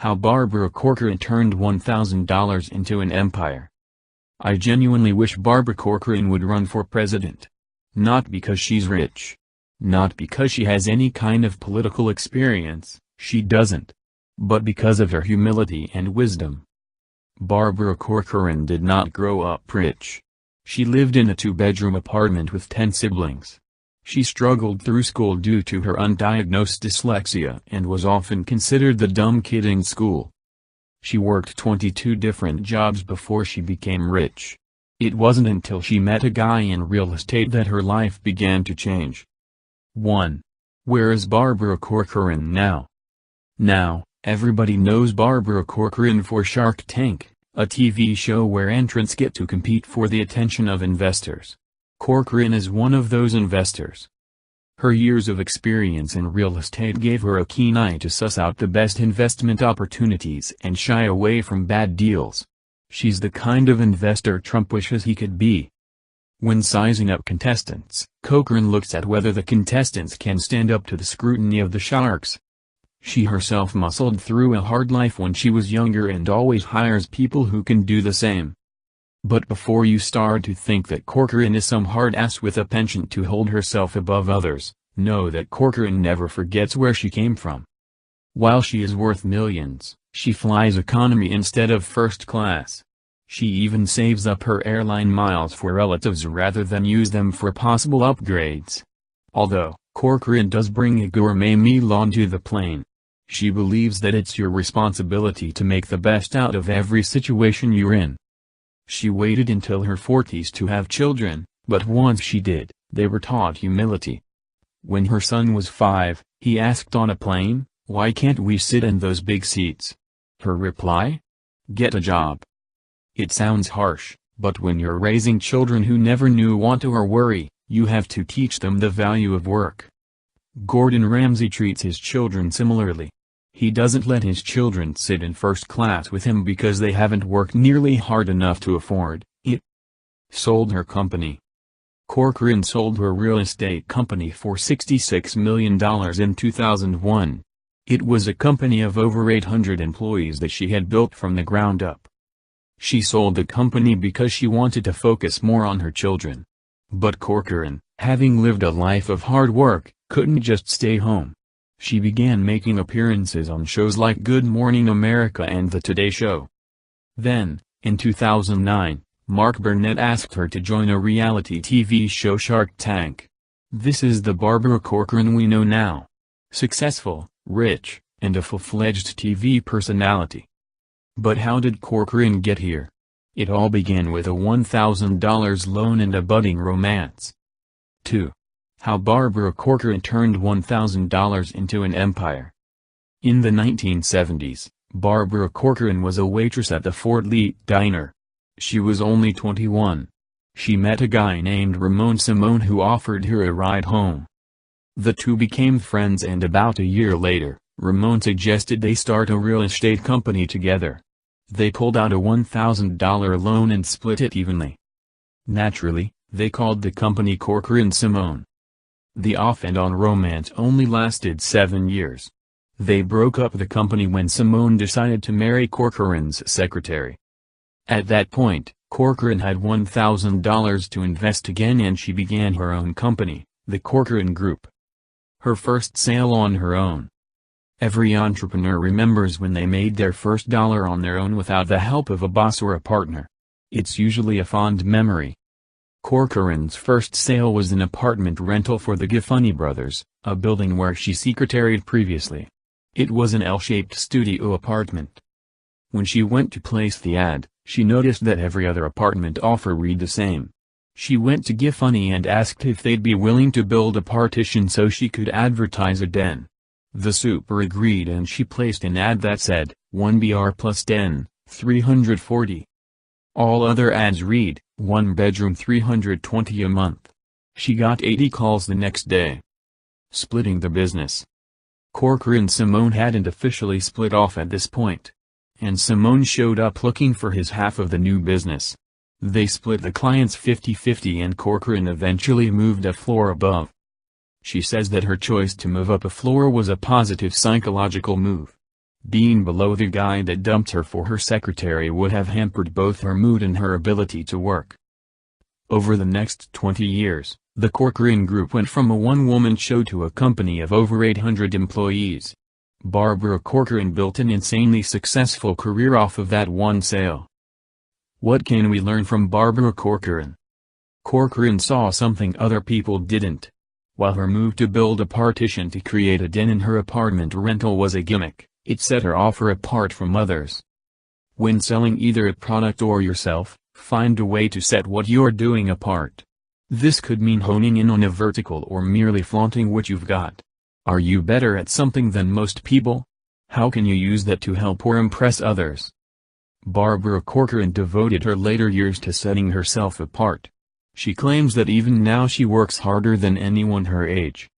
How Barbara Corcoran turned $1,000 into an empire. I genuinely wish Barbara Corcoran would run for president. Not because she's rich. Not because she has any kind of political experience, she doesn't. But because of her humility and wisdom. Barbara Corcoran did not grow up rich. She lived in a two-bedroom apartment with 10 siblings. She struggled through school due to her undiagnosed dyslexia and was often considered the dumb kid in school. She worked 22 different jobs before she became rich. It wasn't until she met a guy in real estate that her life began to change. 1. Where is Barbara Corcoran now? Now, everybody knows Barbara Corcoran for Shark Tank, a TV show where entrants get to compete for the attention of investors. Corcoran is one of those investors. Her years of experience in real estate gave her a keen eye to suss out the best investment opportunities and shy away from bad deals. She's the kind of investor Trump wishes he could be. When sizing up contestants, Corcoran looks at whether the contestants can stand up to the scrutiny of the sharks. She herself muscled through a hard life when she was younger and always hires people who can do the same. But before you start to think that Corcoran is some hard ass with a penchant to hold herself above others, know that Corcoran never forgets where she came from. While she is worth millions, she flies economy instead of first class. She even saves up her airline miles for relatives rather than use them for possible upgrades. Although, Corcoran does bring a gourmet meal onto the plane. She believes that it's your responsibility to make the best out of every situation you're in. She waited until her 40s to have children, but once she did, they were taught humility. When her son was 5, he asked on a plane, "Why can't we sit in those big seats?" Her reply? "Get a job." It sounds harsh, but when you're raising children who never knew want to or worry, you have to teach them the value of work. Gordon Ramsay treats his children similarly. He doesn't let his children sit in first class with him because they haven't worked nearly hard enough to afford it. Sold her company. Corcoran sold her real estate company for $66 million in 2001. It was a company of over 800 employees that she had built from the ground up. She sold the company because she wanted to focus more on her children. But Corcoran, having lived a life of hard work, couldn't just stay home. She began making appearances on shows like Good Morning America and The Today Show. Then, in 2009, Mark Burnett asked her to join a reality TV show Shark Tank. This is the Barbara Corcoran we know now. Successful, rich, and a full-fledged TV personality. But how did Corcoran get here? It all began with a $1,000 loan and a budding romance. 2. How Barbara Corcoran turned $1,000 into an empire. In the 1970s, Barbara Corcoran was a waitress at the Fort Lee Diner. She was only 21. She met a guy named Ramon Simone who offered her a ride home. The two became friends and about a year later, Ramon suggested they start a real estate company together. They pulled out a $1,000 loan and split it evenly. Naturally, they called the company Corcoran Simone. The off-and-on romance only lasted 7 years. They broke up the company when Simone decided to marry Corcoran's secretary. At that point, Corcoran had $1,000 to invest again and she began her own company, the Corcoran Group. Her first sale on her own. Every entrepreneur remembers when they made their first dollar on their own without the help of a boss or a partner. It's usually a fond memory. Corcoran's first sale was an apartment rental for the Giffany brothers, a building where she secretaried previously. It was an L-shaped studio apartment. When she went to place the ad, she noticed that every other apartment offer read the same. She went to Giffany and asked if they'd be willing to build a partition so she could advertise a den. The super agreed and she placed an ad that said, 1BR plus den, 340. All other ads read, 1 bedroom 320 a month. She got 80 calls the next day. Splitting the business. Corcoran Simone hadn't officially split off at this point. And Simone showed up looking for his half of the new business. They split the clients 50-50 and Corcoran eventually moved a floor above. She says that her choice to move up a floor was a positive psychological move. Being below the guy that dumped her for her secretary would have hampered both her mood and her ability to work. Over the next 20 years, the Corcoran Group went from a one-woman show to a company of over 800 employees. Barbara Corcoran built an insanely successful career off of that one sale. What can we learn from Barbara Corcoran? Corcoran saw something other people didn't. While her move to build a partition to create a den in her apartment rental was a gimmick, it set her offer apart from others. When selling either a product or yourself, find a way to set what you're doing apart. This could mean honing in on a vertical or merely flaunting what you've got. Are you better at something than most people? How can you use that to help or impress others? Barbara Corcoran devoted her later years to setting herself apart. She claims that even now she works harder than anyone her age.